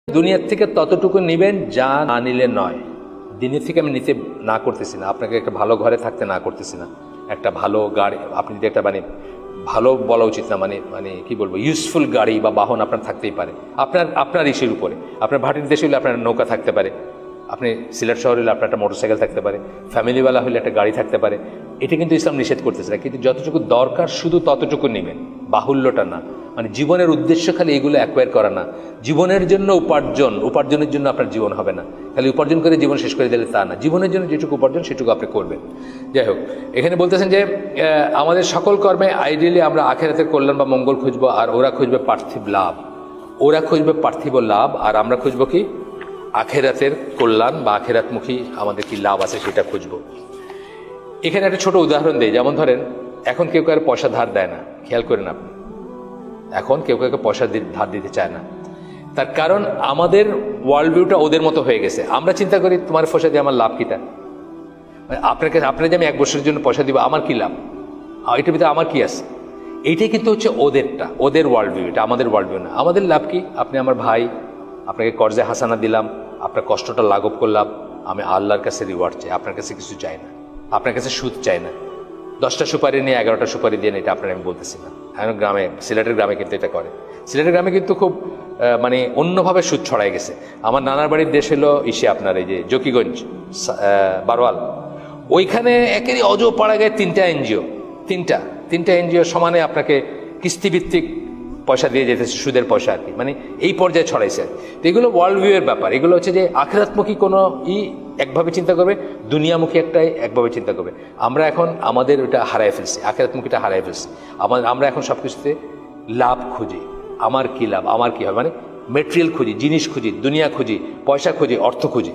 দুনিয়ার থেকে ততটুকু নেবেন যা না নিলে নয়। দিনের থেকে আমি নিতে না করতেছি না, আপনাকে একটা ভালো ঘরে থাকতে না করতেছি না, একটা ভালো গাড়ি আপনি যদি একটা ভালো বলা উচিত না, কি বলবো, ইউজফুল গাড়ি বা বাহন আপনার থাকতেই পারে আপনার ইসের উপরে। আপনার ভাটির দেশে হলে আপনার নৌকা থাকতে পারে, আপনি সিলেট শহর হলে আপনার একটা মোটরসাইকেল থাকতে পারে, ফ্যামিলিওয়ালা হলে একটা গাড়ি থাকতে পারে। এটা কিন্তু ইসলাম নিষেধ করতেছে না, কিন্তু যতটুকু দরকার শুধু ততটুকু নেবেন, বাহুল্যটা না। জীবনের উদ্দেশ্য খালি এগুলো অ্যাকোয়ার করা না, জীবনের জন্য উপার্জনের জন্য আপনার জীবন হবে না, খালি উপার্জন করে জীবন শেষ করে দিলে তা না। জীবনের জন্য যেটুকু উপার্জন সেটুকু আপনি করবেন। যাই হোক, এখানে বলতেছেন যে আমাদের সকল কর্মে আইডিয়ালি আমরা আখেরাতের কল্যাণ বা মঙ্গল খুঁজবো, আর ওরা খুঁজবে পার্থিব লাভ, আর আমরা খুঁজবো কি আখেরাতের কল্যাণ বা আখেরাতমুখী আমাদের কি লাভ আছে সেটা খুঁজবো। এখানে একটা ছোট উদাহরণ দেয়, যেমন ধরেন এখন কেউ কারো পয়সা ধার দেয় না, খেয়াল করেন আপনি, এখন কেউ কাউকে পয়সা ধার দিতে চায় না। তার কারণ আমাদের ওয়ার্ল্ড ভিউটা ওদের মতো হয়ে গেছে। আমরা চিন্তা করি তোমার পয়সা দিয়ে আমার লাভ কিটা, আপনার যে আমি 1 বছরের জন্য পয়সা দিব আমার কি লাভ, এটার ভিতরে আমার কি আছে। এইটাই কিন্তু হচ্ছে ওদের ওয়ার্ল্ড ভিউ, এটা আমাদের ওয়ার্ল্ড ভিউ না। আমাদের লাভ কি, আপনি আমার ভাই, আপনাকে কর্জে হাসানা দিলাম, আপনার কষ্টটা লাঘব করলাম, আমি আল্লাহর কাছে রিওয়ার্ড চাই, আপনার কাছে কিছু চাই না, আপনার কাছে সুদ চাই না। 10টা সুপারি নিয়ে 11টা সুপারি দিয়ে এটা আপনার আমি বলতেছি না। এখন সিলেটের গ্রামে কিন্তু এটা করে। সিলেটের গ্রামে কিন্তু খুব অন্যভাবে সুদ ছড়াই গেছে। আমার নানার বাড়ির দেশ হলো আপনার এই যে জকিগঞ্জ, বারোয়াল, ওইখানে একেরই পাড়া গায়ে 3টা এনজিও সমানে আপনাকে কিস্তিভিত্তিক পয়সা দিয়ে যেতেছে, সুদের পয়সা আর কি, এই পর্যায়ে ছড়াইছে। তো এগুলো ওয়ার্ল্ড ভিউ এর ব্যাপার। এগুলো হচ্ছে যে আখিরাতমুখী কোনো একভাবে চিন্তা করবে, দুনিয়ামুখী একটাই একভাবে চিন্তা করবে। আমরা এখন আমাদের ওটা হারাই ফেলছি, আখিরাতমুখীটা হারাই ফেলছি। আমরা এখন সব কিছুতে লাভ খুঁজি, আমার কি লাভ, আমার কি হবে, মেটেরিয়াল খুঁজি, জিনিস খুঁজি, দুনিয়া খুঁজি, পয়সা খুঁজি, অর্থ খুঁজি।